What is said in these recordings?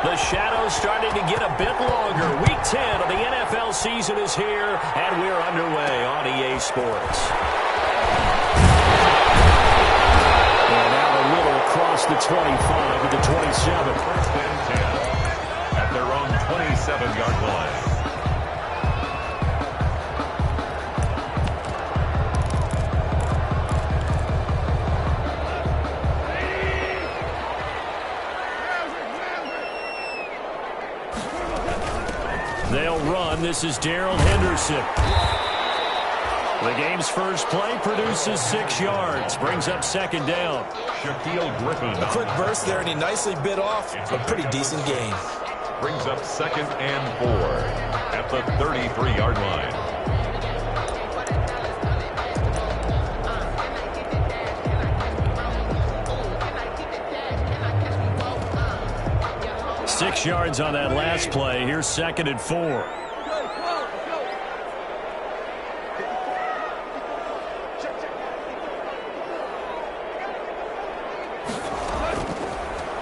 The shadow's starting to get a bit longer. Week 10 of the NFL season is here, and we're underway on EA Sports. And now a little across the 25 to the 27. First and 10 at their own 27-yard line. They'll run. This is Darrell Henderson. The game's first play produces 6 yards. Brings up second down. Shaquille Griffin. A quick burst there, and he nicely bit off a pretty decent gain. Brings up second and 4 at the 33-yard line. Six yards on that last play. Here's second and 4.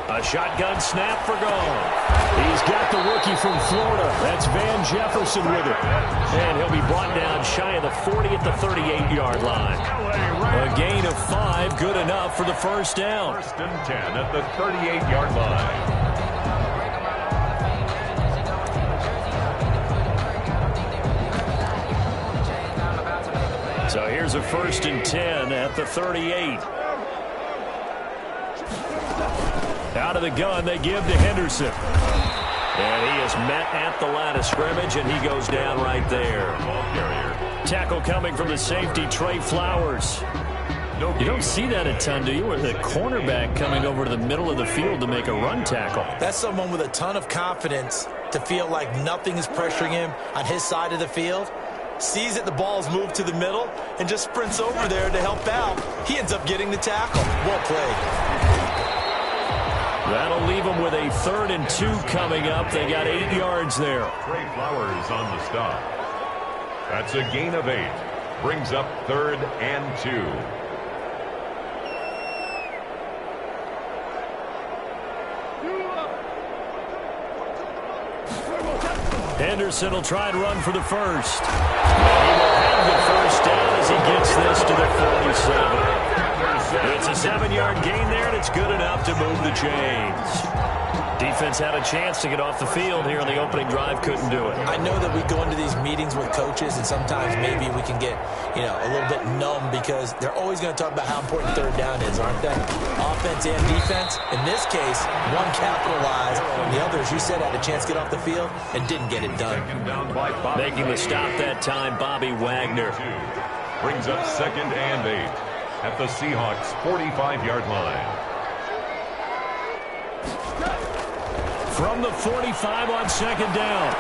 A shotgun snap for Gone. He's got the rookie from Florida. That's Van Jefferson with it. And he'll be brought down shy of the 40 at the 38-yard line. A gain of 5, good enough for the first down. First and 10 at the 38-yard line. So here's a first and 10 at the 38. Out of the gun, they give to Henderson. And he is met at the line of scrimmage, and he goes down right there. Tackle coming from the safety, Trey Flowers. You don't see that a ton, do you? Or the cornerback coming over to the middle of the field to make a run tackle. That's someone with a ton of confidence to feel like nothing is pressuring him on his side of the field. Sees that the ball's moved to the middle and just sprints over there to help out. He ends up getting the tackle. Well played. That'll leave them with a 3rd and 2 coming up. They got 8 yards there. Trey Flowers on the stop. That's a gain of 8. Brings up 3rd and 2. Henderson will try and run for the first. And he will have the first down as he gets this to the 47. It's a 7-yard gain there, and it's good enough to move the chains. Defense had a chance to get off the field here on the opening drive, couldn't do it. I know that we go into these meetings with coaches, and sometimes maybe we can get, a little bit numb because they're always going to talk about how important third down is, aren't they? Offense and defense. In this case, one capitalized, and the other, as you said, had a chance to get off the field and didn't get it done. Making the stop that time, Bobby Wagner. Brings up second and 8 at the Seahawks' 45-yard line. From the 45 on second down.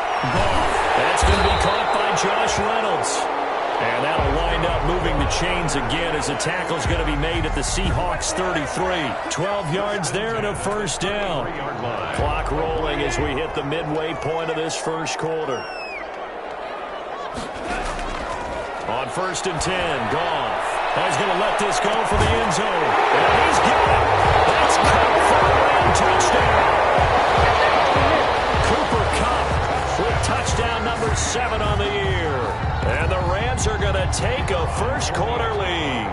That's going to be caught by Josh Reynolds. And that'll wind up moving the chains again as the tackle's going to be made at the Seahawks' 33. 12 yards there and a first down. Clock rolling as we hit the midway point of this first quarter. On first and 10, Goff. He's going to let this go for the end zone. And he's got it. That's Kupp for a Ram touchdown. Cooper Kupp with touchdown number 7 on the year. And the Rams are going to take a first quarter lead.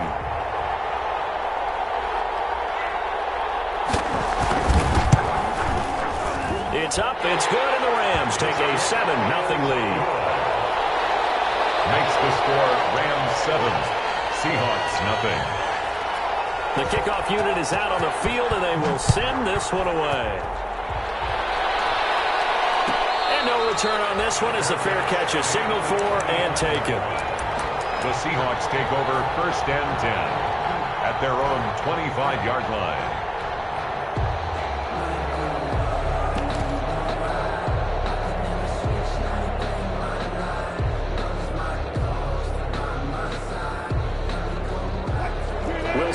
It's up, it's good, and the Rams take a 7-0 lead. Makes the score Rams 7. Seahawks, nothing. The kickoff unit is out on the field, and they will send this one away. And no return on this one as the fair catch is signaled for and taken. The Seahawks take over first and 10 at their own 25-yard line.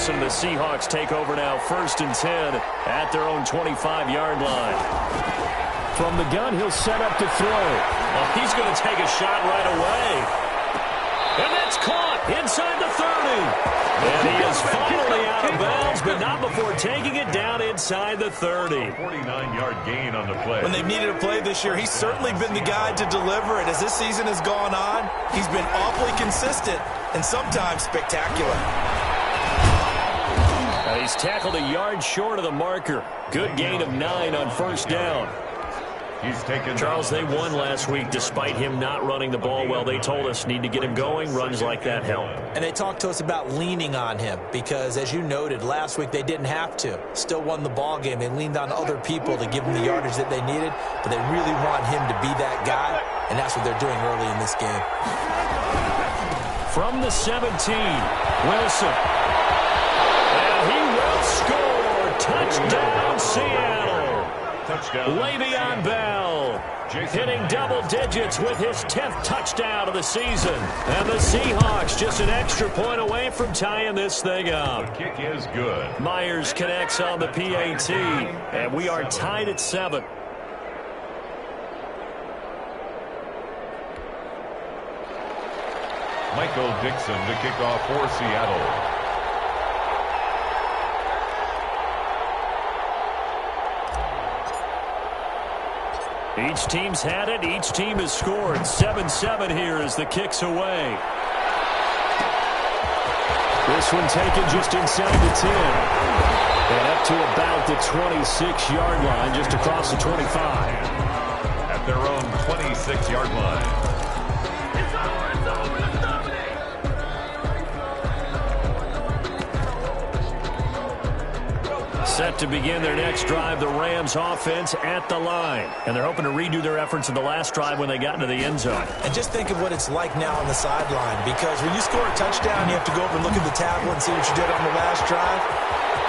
The Seahawks take over now first and 10 at their own 25-yard line. From the gun, he'll set up to throw. Well, he's going to take a shot right away. And that's caught inside the 30. And he is finally out of bounds, but not before taking it down inside the 30. 49-yard gain on the play. When they've needed a play this year, he's certainly been the guy to deliver it. As this season has gone on, he's been awfully consistent and sometimes spectacular. He's tackled a yard short of the marker. Good gain of 9 on first down. He's taken Charles, they won last week despite him not running the ball well. They told us need to get him going. Runs like that help. And they talked to us about leaning on him because, as you noted, last week they didn't have to. Still won the ball game. They leaned on other people to give them the yardage that they needed, but they really want him to be that guy, and that's what they're doing early in this game. From the 17, Wilson. And he will score. Touchdown, Seattle. touchdown. Le'Veon Bell hitting double digits with his 10th touchdown of the season. And the Seahawks just an extra point away from tying this thing up. The kick is good. Myers connects on the PAT, and we are tied at 7. Michael Dixon to kick off for Seattle. Each team's had it. Each team has scored. 7-7 here as the kick's away. This one taken just inside the 10. And up to about the 26-yard line, just across the 25. At their own 26-yard line. Set to begin their next drive, the Rams offense at the line. And they're hoping to redo their efforts in the last drive when they got into the end zone. And just think of what it's like now on the sideline, because when you score a touchdown, you have to go over and look at the tablet and see what you did on the last drive.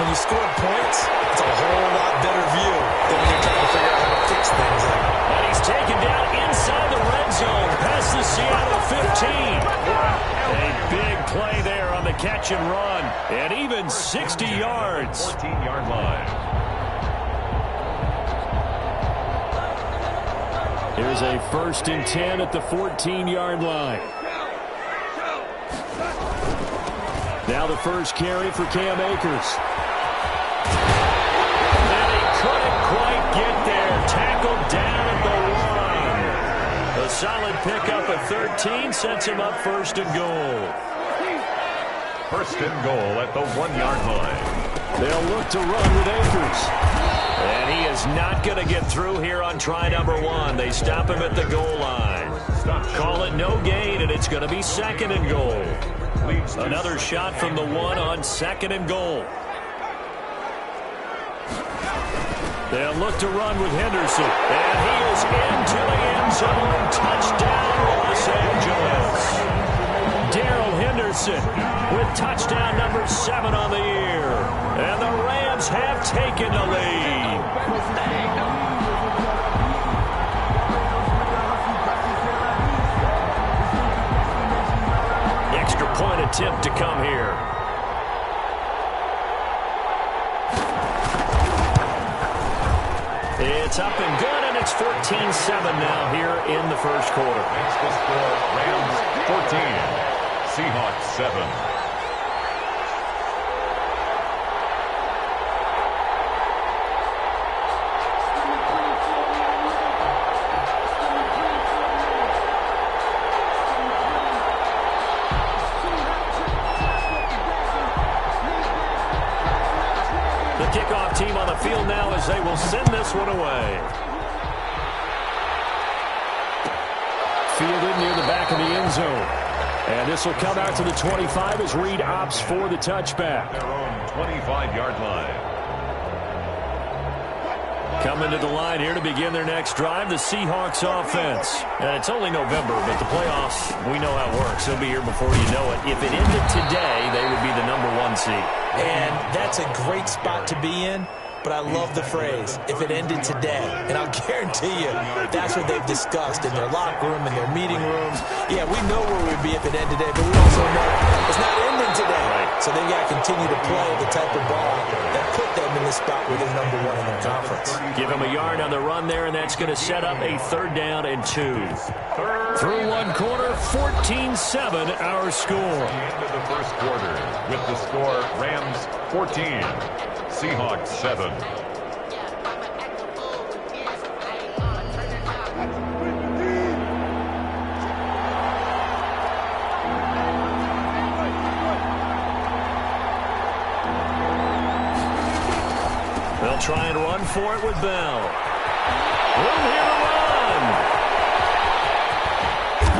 When you score points, it's a whole lot better view than when you're trying to figure out how to fix things out. And he's taken down inside the red zone, past the Seattle 15. A big play there on the catch and run, and even 60 yards. 14-yard line. Here's a 1st and 10 at the 14-yard line. Now the first carry for Cam Akers. And he couldn't quite get there. Tackled down at the 1. A solid pickup at 13 sets him up 1st and goal. 1st and goal at the 1-yard line. They'll look to run with Akers. And he is not going to get through here on try number 1. They stop him at the goal line. Call it no gain, and it's going to be 2nd and goal. Another shot from the 1 on 2nd and goal. They'll look to run with Henderson. And he is into the end zone. Touchdown, Los Angeles. Darrell Henderson with touchdown number 7 on the year. And the Rams have taken the lead. Extra point attempt to come here. It's up and good, and it's 14-7 now here in the first quarter. Makes the score Rams 14, Seahawks 7. Kickoff team on the field now as they will send this one away. Fielded near the back of the end zone. And this will come out to the 25 as Reed opts for the touchback. Their own 25-yard line. Coming to the line here to begin their next drive, the Seahawks offense. And it's only November, but the playoffs, we know how it works. They'll be here before you know it. If it ended today, they would be the number 1 seed. And that's a great spot to be in, but I love the phrase, if it ended today. And I'll guarantee you, that's what they've discussed in their locker room, in their meeting rooms. Yeah, we know where we'd be if it ended today, but we also know it's not ending today. Right. So they've got to continue to play the type of ball that put them in this spot where they're number one in their conference. Give him a yard on the run there, and that's going to set up a 3rd down and 2. Through one quarter, 14-7 our score. End of the first quarter with the score Rams 14, Seahawks 7. They'll try and run for it with Bell. Room here to run.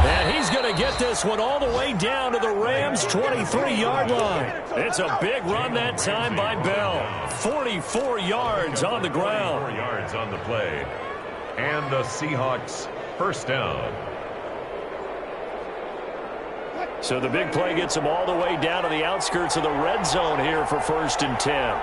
And he's going to get this one all the way down to the Rams' 23-yard line. It's a big run that time by Bell. 44 yards on the ground. 4 yards on the play. And the Seahawks 1st down. So the big play gets them all the way down to the outskirts of the red zone here for 1st and 10.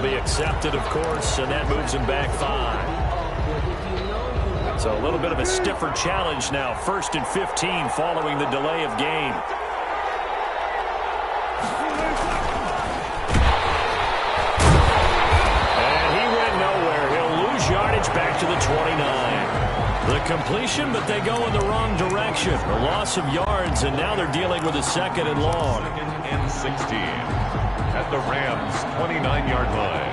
Accepted, of course, and that moves him back 5. So a little bit of a stiffer challenge now. 1st and 15 following the delay of game. And he went nowhere. He'll lose yardage back to the 29. The completion, but they go in the wrong direction. A loss of yards, and now they're dealing with a 2nd and long. 2nd and 16. At the Rams' 29-yard line.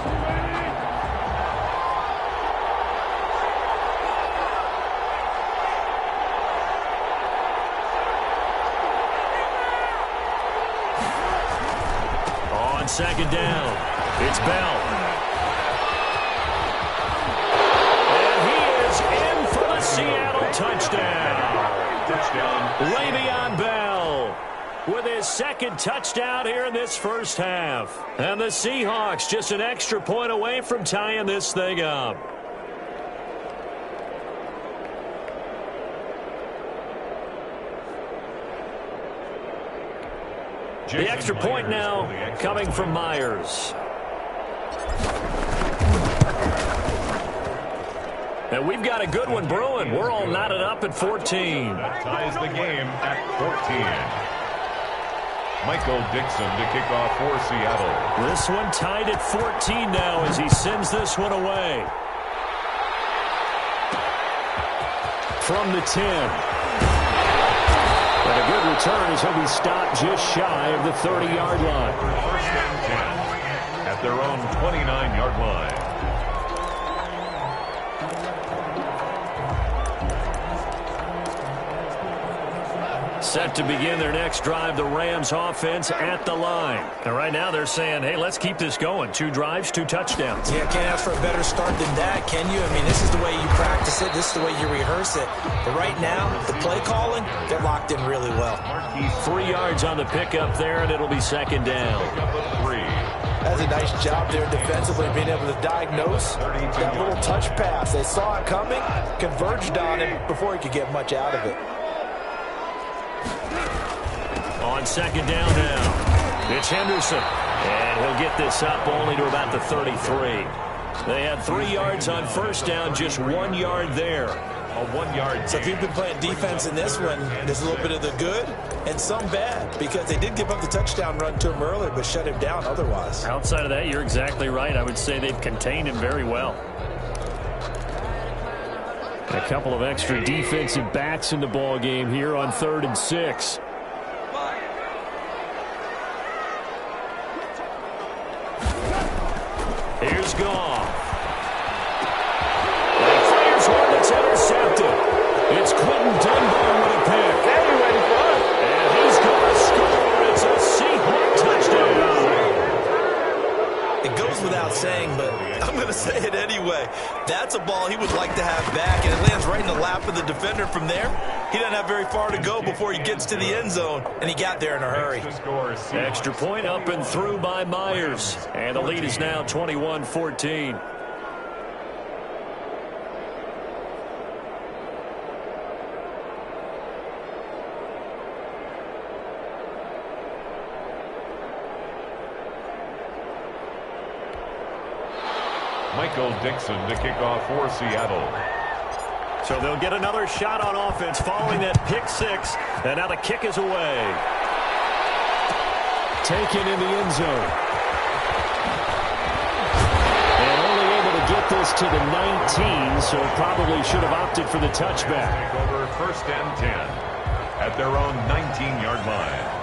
On 2nd down, it's Bell. And he is in for the Seattle touchdown. Le'Veon Bell with his 2nd touchdown here in this first half. And the Seahawks just an extra point away from tying this thing up. The extra point now coming from Myers. And we've got a good one brewing. We're all knotted up at 14. That ties the game at 14. Michael Dixon to kick off for Seattle. This one tied at 14 now as he sends this one away. From the 10. And a good return as he'll be stopped just shy of the 30-yard line. 1st and 10 at their own 29-yard line. Set to begin their next drive, the Rams offense at the line. And right now they're saying, hey, let's keep this going. 2 drives, 2 touchdowns. Yeah, can't ask for a better start than that, can you? I mean, this is the way you practice it. This is the way you rehearse it. But right now, the play calling, they're locked in really well. 3 yards on the pickup there, and it'll be 2nd down. Pickup of 3. That's a nice job there defensively, being able to diagnose that little touch pass. They saw it coming, converged on it before he could get much out of it. On 2nd down now, it's Henderson. And he'll get this up only to about the 33. They had 3 yards on 1st down, just 1 yard there. A 1-yard. So if you've been playing defense in this one, there's a little bit of the good and some bad, because they did give up the touchdown run to him earlier, but shut him down otherwise. Outside of that, you're exactly right. I would say they've contained him very well. A couple of extra defensive backs in the ball game here on 3rd and 6. Here's Goff. And he fires one that's intercepted. It's Quentin Dunbar with a pick. And he's going to score. It's a Seahawk touchdown. It goes without saying, but I'm going to say it anyway. That's a ball he would like to have back, and it lands right in the lap of the defender from there. He doesn't have very far to go before he gets to the end zone, and he got there in a hurry. Extra point up and through by Myers. And the lead is now 21-14. Michael Dixon to kick off for Seattle. So they'll get another shot on offense following that pick six. And now the kick is away. Taken in the end zone. And only able to get this to the 19, so probably should have opted for the touchback. Over 1st and 10 at their own 19-yard line.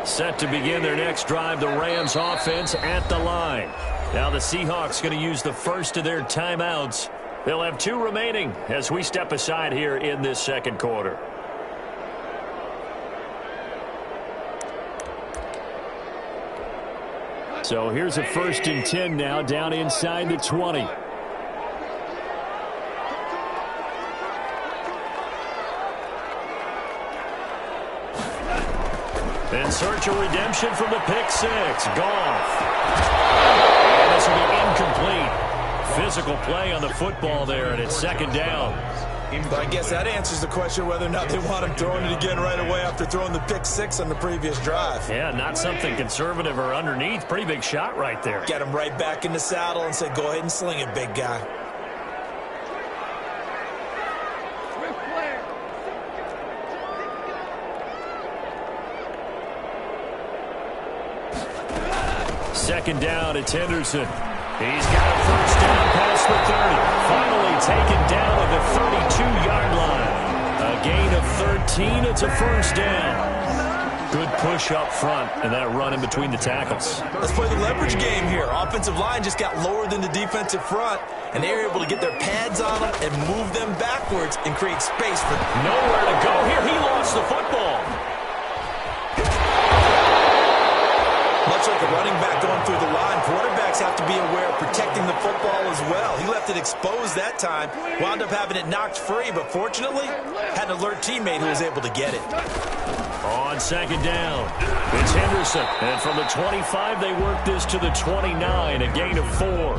Set to begin their next drive, the Rams offense at the line. Now the Seahawks going to use the first of their timeouts. They'll have 2 remaining as we step aside here in this second quarter. So here's a 1st and 10 now down inside the 20. In search of redemption from the pick six. Goff. And this will be incomplete. Physical play on the football there, and it's 2nd down. But I guess that answers the question whether or not they want him throwing it again right away after throwing the pick six on the previous drive. Yeah, not something conservative or underneath. Pretty big shot right there. Get him right back in the saddle and say, go ahead and sling it, big guy. Second down, it's Henderson. He's got a 1st down past the 30. Finally taken down at the 32-yard line. A gain of 13. It's a 1st down. Good push up front, and that run in between the tackles. Let's play the leverage game here. Offensive line just got lower than the defensive front, and they were able to get their pads on them and move them backwards and create space for them. Nowhere to go here. He lost the football. Much like a running back going through the line, quarterbacks have to be aware of protecting the football as well. He left it exposed that time, wound up having it knocked free, but fortunately, had an alert teammate who was able to get it. On 2nd down, it's Henderson. And from the 25, they work this to the 29, a gain of 4.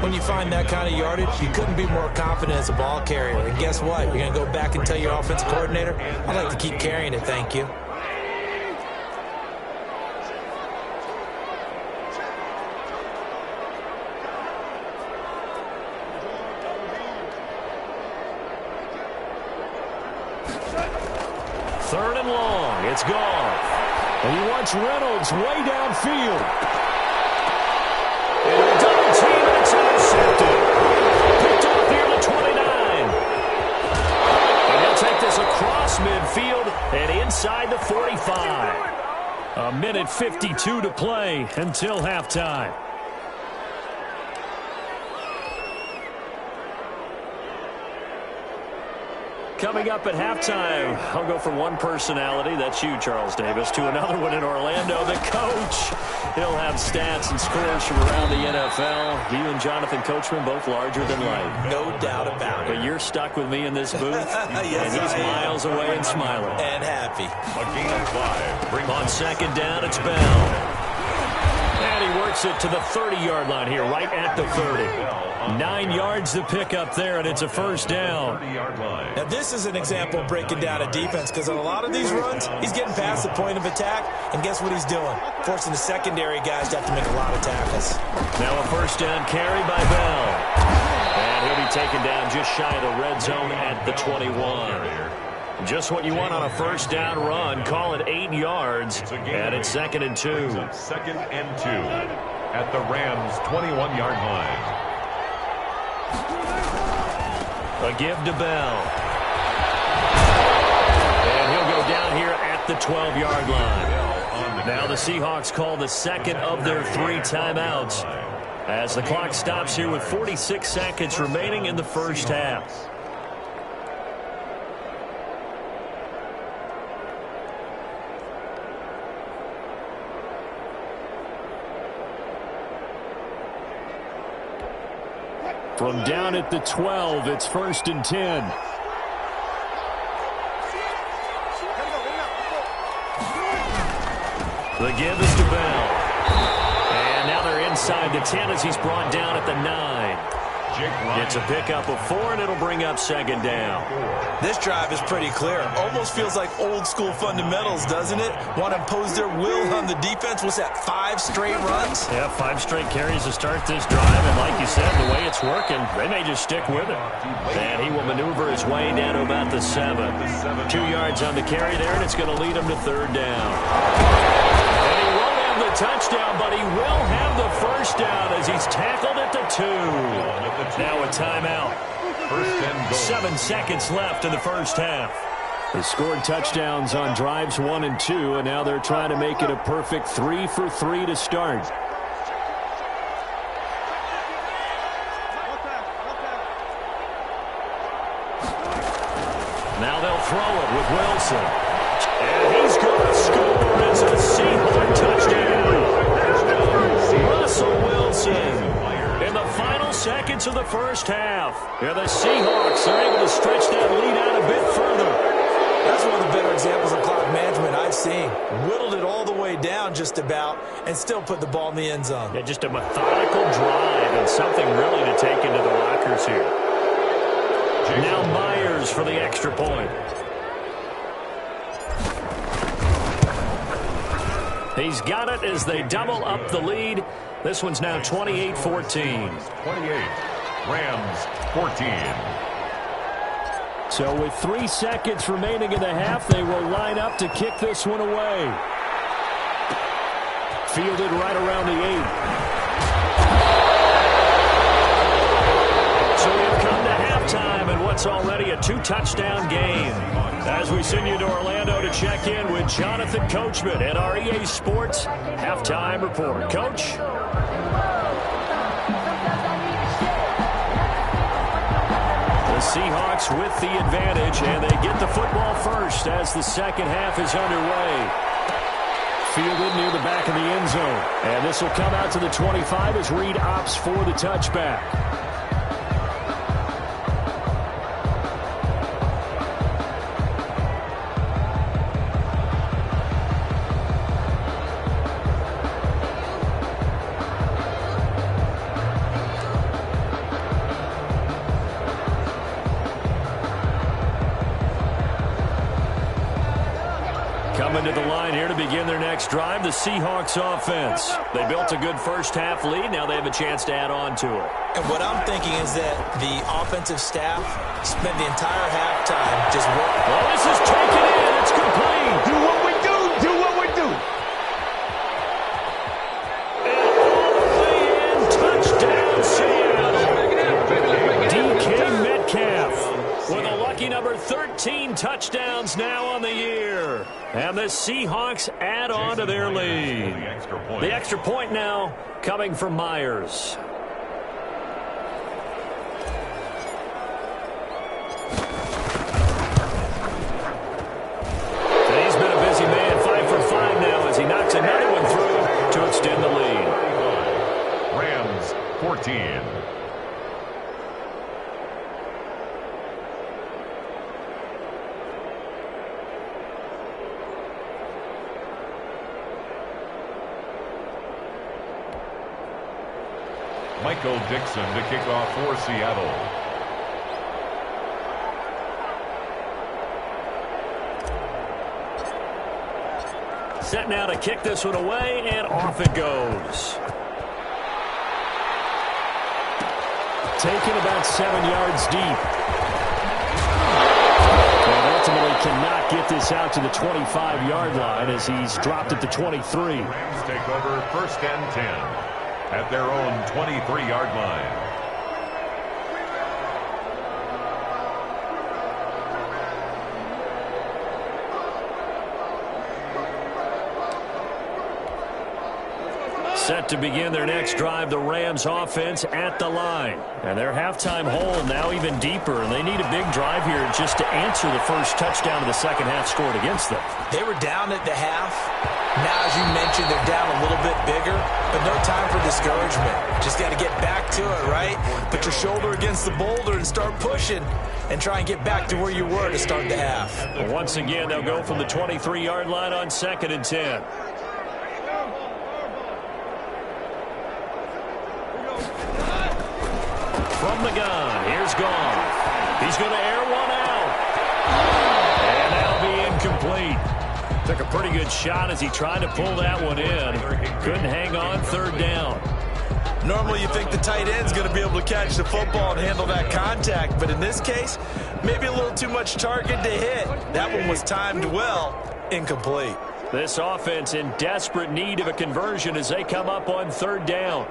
When you find that kind of yardage, you couldn't be more confident as a ball carrier. And guess what? You're going to go back and tell your offensive coordinator, I'd like to keep carrying it, thank you. Third and long. It's Goff. And he wants Reynolds way downfield. And a double team, and it's intercepted. Picked up here to 29. And he'll take this across midfield and inside the 45. A minute 52 to play until halftime. Coming up at halftime, I'll go from one personality, that's you, Charles Davis, to another one in Orlando, the coach. He'll have stats and scores from around the NFL. You and Jonathan Coachman, both larger than life. No doubt about it. But you're stuck with me in this booth, yes, and he's miles away and smiling. And happy. A gain of 5. On 2nd down, it's Bell. And he works it to the 30-yard line here, right at the 30. 9 yards to pick up there, and it's a 1st down. Now, this is an example of breaking down a defense, because on a lot of these runs, he's getting past the point of attack, and guess what he's doing? Forcing the secondary guys to have to make a lot of tackles. Now a 1st down carry by Bell. And he'll be taken down just shy of the red zone at the 21. Just what you want on a 1st down run. Call it 8 yards, and it's 2nd and 2. 2nd and 2 at the Rams' 21-yard line. A give to Bell. And he'll go down here at the 12-yard line. Now the Seahawks call the 2nd of their 3 timeouts as the clock stops here with 46 seconds remaining in the 1st half. From down at the 12, it's 1st and 10. The give is to Bell. And now they're inside inside the 10 as he's brought down at the 9. It's a pickup of 4, and it'll bring up second down. This drive is pretty clear. Almost feels like old-school fundamentals, doesn't it? Want to impose their will on the defense. What's that, 5 straight runs? Yeah, 5 straight carries to start this drive, and like you said, the way it's working, they may just stick with it. And he will maneuver his way down to about the 7. 2 yards on the carry there, and it's going to lead him to third down. And he won't have the touchdown, but he will have the first down as he's tackled at the 2. Now a timeout. 7 seconds left in the first half. They scored touchdowns on drives 1 and 2, and now they're trying to make it a perfect 3 for 3 to start. Now they'll throw it with Wilson. And he's going to score. It's a Seahawk touchdown. Russell Wilson. In the final seconds of the first half. Yeah, the Seahawks are able to stretch that lead out a bit further. That's one of the better examples of clock management I've seen. Whittled it all the way down just about and still put the ball in the end zone. Yeah, just a methodical drive and something really to take into the lockers here. Now Myers for the extra point. He's got it as they double up the lead. This one's now 28-14. 28. Rams 14. So with 3 seconds remaining in the half, they will line up to kick this one away. Fielded right around the 8. So we've come to halftime in what's already a 2-touchdown game. As we send you to Orlando to check in with Jonathan Coachman at our EA Sports Halftime Report. Coach? The Seahawks with the advantage, and they get the football first as the second half is underway. Fielded near the back of the end zone. And this will come out to the 25 as Reed opts for the touchback. Coming to the line here to begin their next drive, the Seahawks offense. They built a good first half lead. Now they have a chance to add on to it. And what I'm thinking is that the offensive staff spent the entire halftime just working. Well, this is taken in. It's complete. Do what we do. Do what we do. And all the way in. Touchdown, Seattle. DK Metcalf with a lucky number 13 touchdowns now on the year. And the Seahawks add on to their lead. The extra point now coming from Myers. And he's been a busy man, 5 for 5 now as he knocks another one through to extend the lead. Rams 14. Michael Dixon to kick off for Seattle. Set now to kick this one away, and off it goes. Taken about 7 yards deep. And ultimately cannot get this out to the 25-yard line as he's dropped at the 23. Rams take over first and 10 at their own 23-yard line. Set to begin their next drive, the Rams offense at the line. And their halftime hole now even deeper, and they need a big drive here just to answer the first touchdown of the second half scored against them. They were down at the half. Now, as you mentioned, they're down a little bit bigger, but no time for discouragement. Just got to get back to it, right? Put your shoulder against the boulder and start pushing and try and get back to where you were to start the half. But once again, they'll go from the 23-yard line on 2nd and 10. from the gun. Here's Goff. He's going to air one out. And that'll be incomplete. Took a pretty good shot as he tried to pull that one in. Couldn't hang on third down. Normally you think the tight end's going to be able to catch the football and handle that contact, but in this case, maybe a little too much target to hit. That one was timed well, incomplete. This offense in desperate need of a conversion as they come up on third down.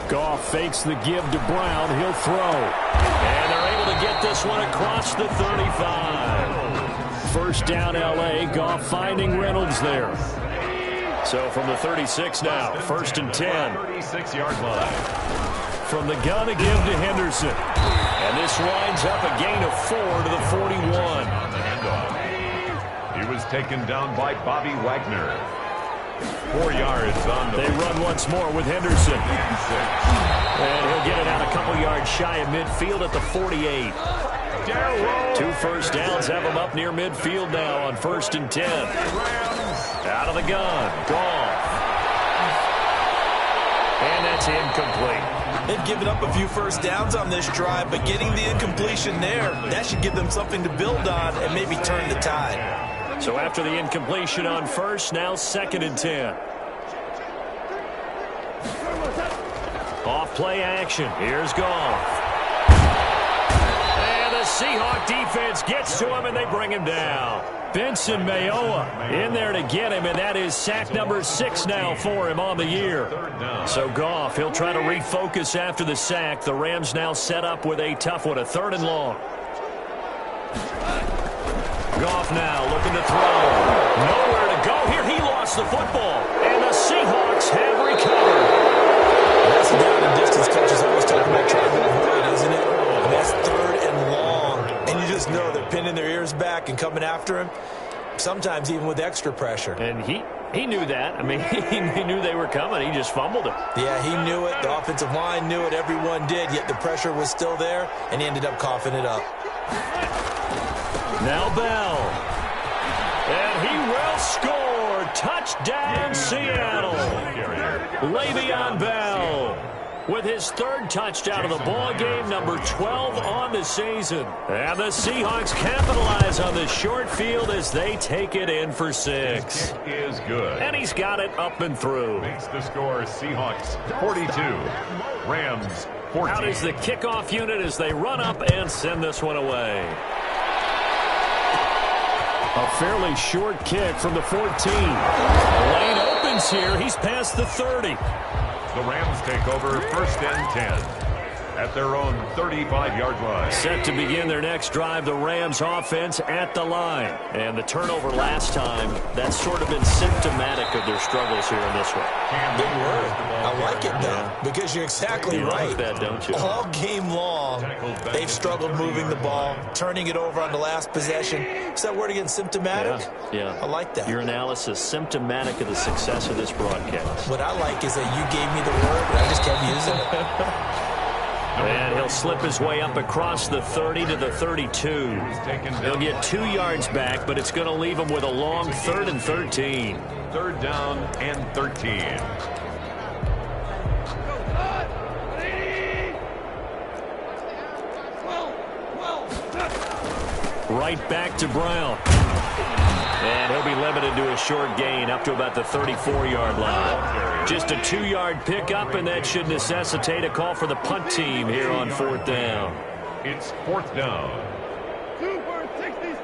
Goff fakes the give to Brown. He'll throw. And they're able to get this one across the 35. First down, L.A. Goff finding Reynolds there. So from the 36 now, first and 10. 36-yard line. From the gun, a give to Henderson. And this winds up a gain of 4 to the 41. On the handoff. He was taken down by Bobby Wagner. 4 yards on the... They run once more with Henderson. And he'll get it out a couple yards shy of midfield at the 48. 2 first downs have him up near midfield now on first and 10. Out of the gun. Goff. And that's incomplete. They've given up a few first downs on this drive, but getting the incompletion there, that should give them something to build on and maybe turn the tide. So after the incompletion on first, now second and 10. Off play action. Here's Goff. And the Seahawk defense gets to him, and they bring him down. Benson Mayowa in there to get him, and that is sack number 6 now for him on the year. So Goff, he'll try to refocus after the sack. The Rams now set up with a tough one, a 3rd and long. Goff now looking to throw. Nowhere to go here. He lost the football, and the Seahawks have recovered. That's the down and distance coaches always talk about trying to avoid, isn't it? And that's 3rd and long. And you just know they're pinning their ears back and coming after him, sometimes even with extra pressure. And he knew that. I mean, he knew they were coming. He just fumbled it. Yeah, he knew it. The offensive line knew it. Everyone did, yet the pressure was still there, and he ended up coughing it up. Now Bell. And he will score. Touchdown, Seattle. Le'Veon Bell with his 3rd touchdown of the ball game, number 12 on the season. And the Seahawks capitalize on the short field as they take it in for 6. It is good. And he's got it up and through. Makes the score Seahawks 42, Rams 14. Out is the kickoff unit as they run up and send this one away. A fairly short kick from the 14. Lane opens here. He's past the 30. The Rams take over first and 10 at their own 35-yard line. Set to begin their next drive, the Rams offense at the line. And the turnover last time, that's sort of been symptomatic of their struggles here in this one. Good word. I like it, though, because you're exactly right. Like that, don't you? All game long, they've struggled moving the ball, turning it over on the last possession. Is that word again, symptomatic? Yeah. I like that. Your analysis, symptomatic of the success of this broadcast. What I like is that you gave me the word, and I just kept using it. And he'll slip his way up across the 30 to the 32. He'll get 2 yards back, but it's going to leave him with a long 3rd and 13. 3rd down and 13. Right back to Brown. And he'll be limited to a short gain up to about the 34-yard line. Just a 2-yard pickup, and that should necessitate a call for the punt team here on 4th down. It's 4th down. 2 for 66.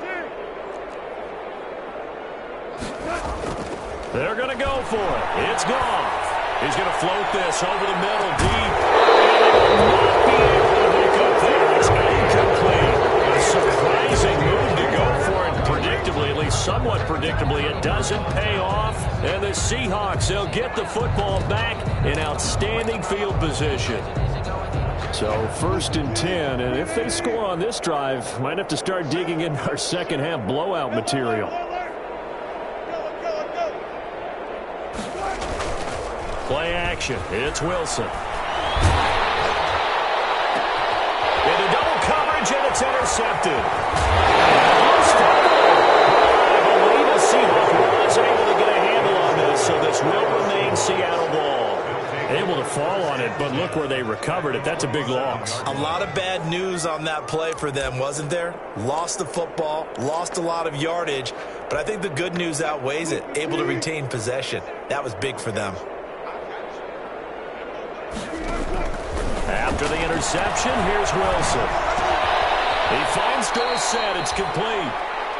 They're going to go for it. It's Goff. He's going to float this over the middle deep. And they will not be able to make up there. It's incomplete. A surprising move to go for it. Predictably, at least somewhat predictably, it doesn't pay off. And the Seahawks, they'll get the football back in outstanding field position. So 1st and 10, and if they score on this drive, might have to start digging in our second half blowout material. Play action. It's Wilson. Into double coverage, and it's intercepted. I believe the Seahawks was able to get a handle on this, so this will remain Seattle ball. able to fall on it, but look where they recovered it. That's a big loss. A lot of bad news on that play for them, wasn't there? Lost the football, lost a lot of yardage, but I think the good news outweighs it. Able to retain possession. That was big for them. After the interception, here's Wilson. He finds Dorsett. It's complete.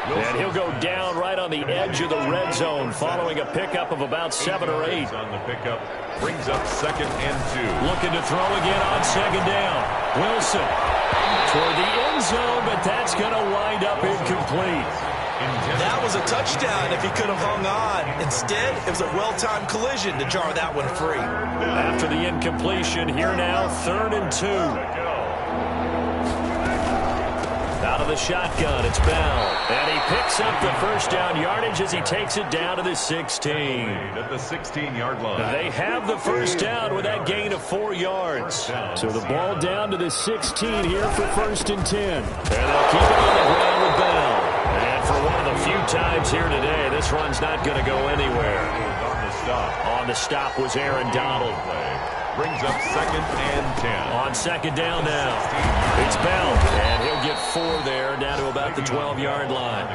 And he'll go down right on the edge of the red zone following a pickup of about 7 or 8. On the pickup, brings up 2nd and 2. Looking to throw again on 2nd down. Wilson toward the end zone, but that's going to wind up incomplete. That was a touchdown if he could have hung on. Instead, it was a well-timed collision to jar that one free. After the incompletion, here now, 3rd and 2. Out of the shotgun, it's Bell. And he picks up the first down yardage as he takes it down to the 16. At the 16-yard line. They have the first down with that gain of 4 yards. So the ball down to the 16 here for 1st and 10. And they'll keep it on the ground with Bell. And for one of the few times here today, this run's not going to go anywhere. On the stop. On the stop was Aaron Donald. Brings up 2nd and 10. On 2nd down now. It's Bell. And he'll get 4 there, down to about the 12-yard line.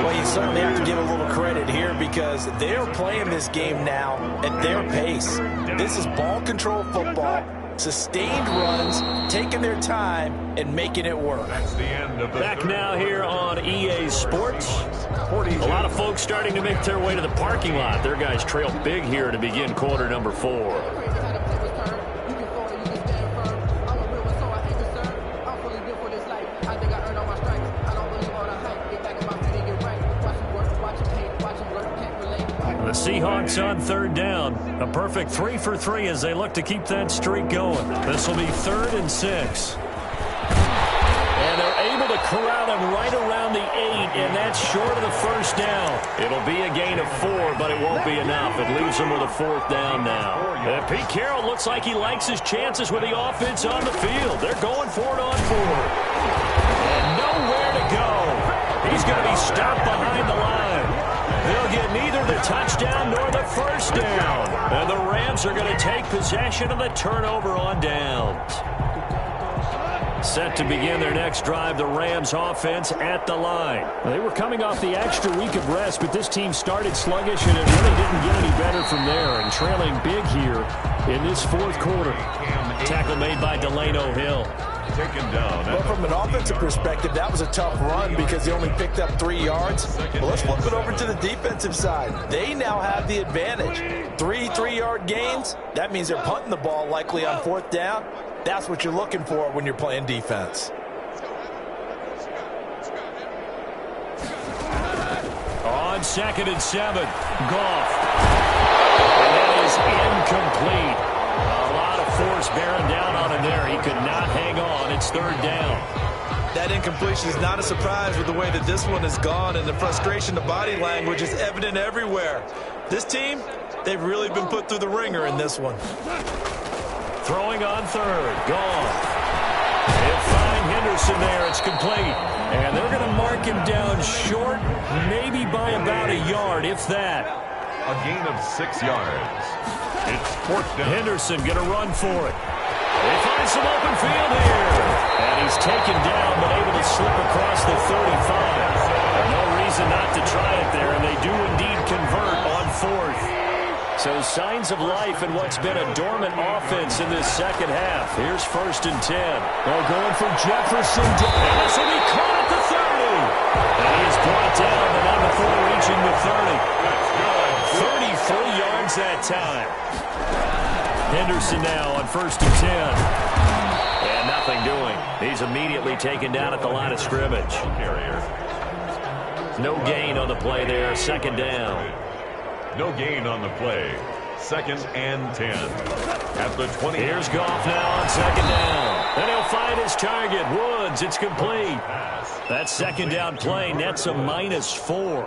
Well, you certainly have to give a little credit here because they're playing this game now at their pace. This is ball control football, sustained runs, taking their time, and making it work. That's the end of the Back now here on EA Sports. A lot of folks starting to make their way to the parking lot. Their guys trail big here to begin quarter number 4. The Seahawks on 3rd down. A perfect 3 for 3 as they look to keep that streak going. This will be 3rd and 6. And they're able to corral him right around the 8, and that's short of the first down. It'll be a gain of 4, but it won't be enough. It leaves them with a 4th down now. And Pete Carroll looks like he likes his chances with the offense on the field. They're going for it on 4. And nowhere to go. He's going to be stopped behind the line. They'll get neither the touchdown nor the first down. And the Rams are going to take possession of the turnover on downs. Set to begin their next drive, the Rams offense at the line. They were coming off the extra week of rest, but this team started sluggish, and it really didn't get any better from there. And trailing big here in this 4th quarter. Tackle made by Delano Hill. Taken down. Well, from an offensive perspective, that was a tough run because they only picked up 3 yards. Well, let's flip it over to the defensive side. They now have the advantage. 3 3-yard gains. That means they're punting the ball likely on 4th down. That's what you're looking for when you're playing defense. On 2nd and 7, Goff. And that is incomplete. A lot of force bearing down on him there. He could not hang on. It's 3rd down. That incompletion is not a surprise with the way that this one has gone, and the frustration, the body language is evident everywhere. This team, they've really been put through the ringer in this one. Throwing on 3rd, Goff. They'll find Henderson there. It's complete. And they're going to mark him down short, maybe by about a yard, if that. A gain of 6 yards. It's 4th down. Henderson going to run for it. They find some open field here. And he's taken down, but able to slip across the 35. No reason not to try it there, and they do indeed convert on 4th. So signs of life in what's been a dormant offense in this second half. Here's 1st and 10. They're going for Jefferson. And this will be caught at the 30. And he is brought down, but not before reaching the 30. 33 yards that time. Henderson now on 1st and 10. And nothing doing. He's immediately taken down at the line of scrimmage. No gain on the play there. 2nd down. No gain on the play. 2nd and 10. At the 20. Here's Goff now on 2nd down. And he'll find his target. Woods, it's complete. That 2nd down play nets a -4.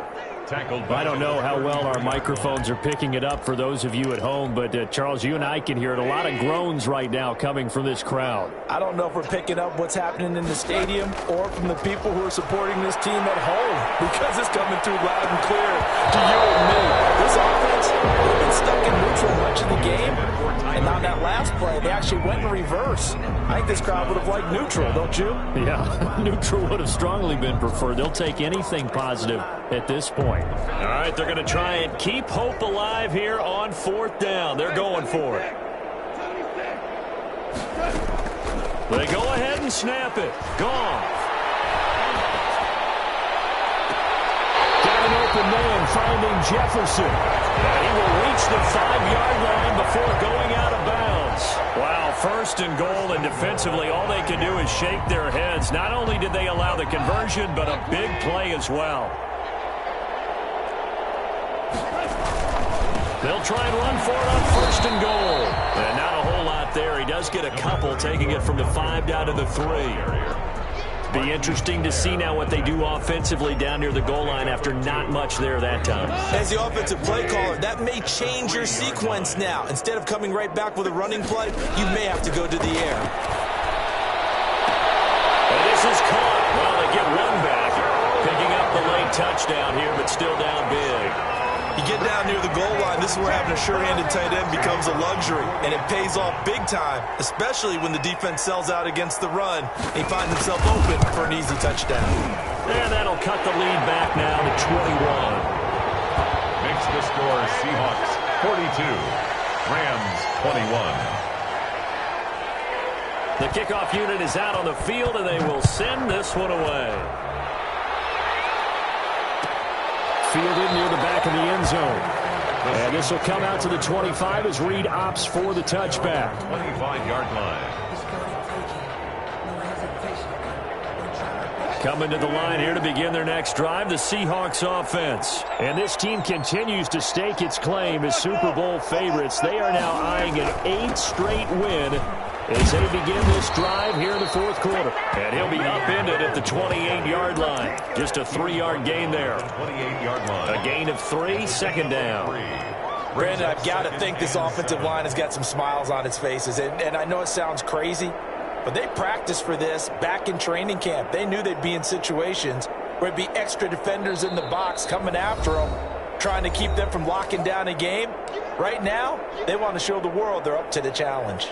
I don't know how well our microphones are picking it up for those of you at home, but Charles, you and I can hear it. A lot of groans right now coming from this crowd. I don't know if we're picking up what's happening in the stadium or from the people who are supporting this team at home, because it's coming through loud and clear to you and me. This offense defense, they've been stuck in neutral much of the game. And on that last play, they actually went in reverse. I think this crowd would have liked neutral, don't you? Yeah, neutral would have strongly been preferred. They'll take anything positive at this point. All right, they're going to try and keep hope alive here on 4th down. They're going for it. They go ahead and snap it. Gone. Got an open man finding Jefferson. And he will reach the 5-yard line before going out of bounds. Wow, 1st and goal, and defensively all they can do is shake their heads. Not only did they allow the conversion, but a big play as well. They'll try and run for it on 1st and goal. And not a whole lot there. He does get a couple, taking it from the 5 down to the 3. Be interesting to see now what they do offensively down near the goal line after not much there that time. As the offensive play caller, that may change your sequence now. Instead of coming right back with a running play, you may have to go to the air. And this is caught. Well, they get one back. Picking up the late touchdown here, but still down big. You get down near the goal line, this is where having a sure-handed tight end becomes a luxury, and it pays off big time, especially when the defense sells out against the run. He finds himself open for an easy touchdown. And that'll cut the lead back now to 21. Makes the score Seahawks 42, Rams 21. The kickoff unit is out on the field, and they will send this one away. Fielded near the back of the end zone. And this will come out to the 25 as Reed opts for the touchback. 25-yard line. Coming to the line here to begin their next drive, the Seahawks offense. And this team continues to stake its claim as Super Bowl favorites. They are now eyeing an 8th straight win as they begin this drive here in the 4th quarter. And he'll be upended at the 28-yard line. Just a 3-yard gain there. 28-yard line. A gain of 3, 2nd down. Brandon, I've got to think this offensive line has got some smiles on its faces. And I know it sounds crazy, but they practiced for this back in training camp. They knew they'd be in situations where it'd be extra defenders in the box coming after them, trying to keep them from locking down a game. Right now, they want to show the world they're up to the challenge.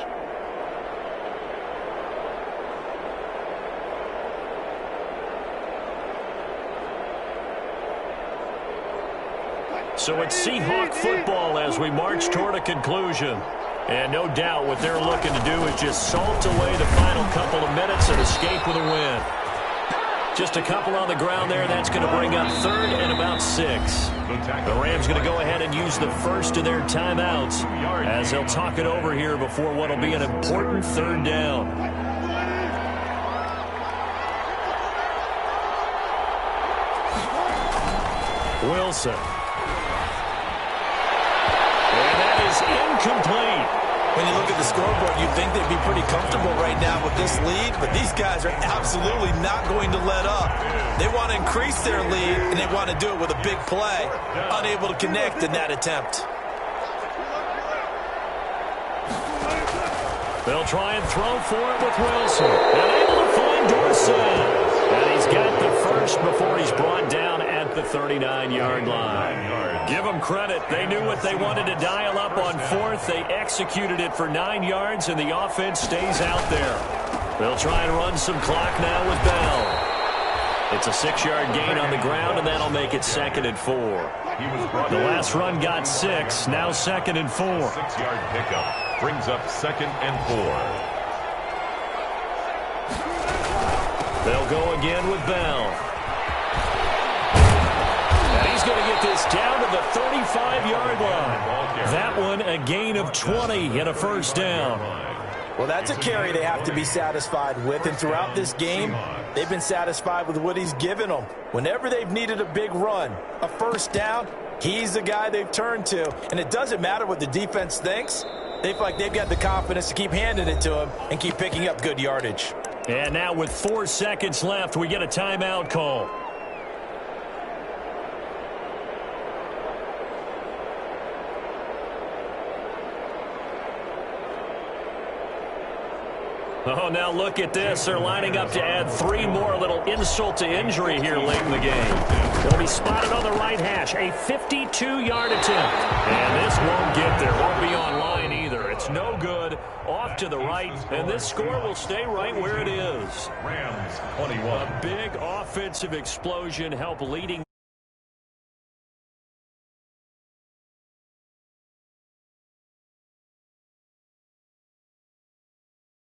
So it's Seahawk football as we march toward a conclusion. And no doubt what they're looking to do is just salt away the final couple of minutes and escape with a win. Just a couple on the ground there. That's going to bring up 3rd and about 6. The Rams going to go ahead and use the first of their timeouts as they'll talk it over here before what will be an important 3rd down. Wilson. Incomplete. When you look at the scoreboard, you'd think they'd be pretty comfortable right now with this lead, but these guys are absolutely not going to let up. They want to increase their lead, and they want to do it with a big play. Unable to connect in that attempt. They'll try and throw for it with Wilson. And able to find Dorsett. And he's got the first before he's brought down at the 39-yard line. Give them credit. They knew what they wanted to dial up on 4th. They executed it for 9 yards, and the offense stays out there. They'll try and run some clock now with Bell. It's a 6-yard gain on the ground, and that'll make it 2nd and 4. The last run got 6, now 2nd and 4. 6-yard pickup brings up 2nd and 4. They'll go again with Bell. And he's going to get this down to the 35-yard line. That one a gain of 20 and a 1st down. Well, that's a carry they have to be satisfied with, and throughout this game, they've been satisfied with what he's given them. Whenever they've needed a big run, a 1st down, he's the guy they've turned to. And it doesn't matter what the defense thinks. They feel like they've got the confidence to keep handing it to him and keep picking up good yardage. And now with 4 seconds left, we get a timeout call. Oh, now look at this. They're lining up to add 3 more, a little insult to injury here late in the game. It'll be spotted on the right hash, a 52-yard attempt. And this won't get there, won't be online either. It's no good, off to the right, and this score will stay right where it is. Rams 21. A big offensive explosion help leading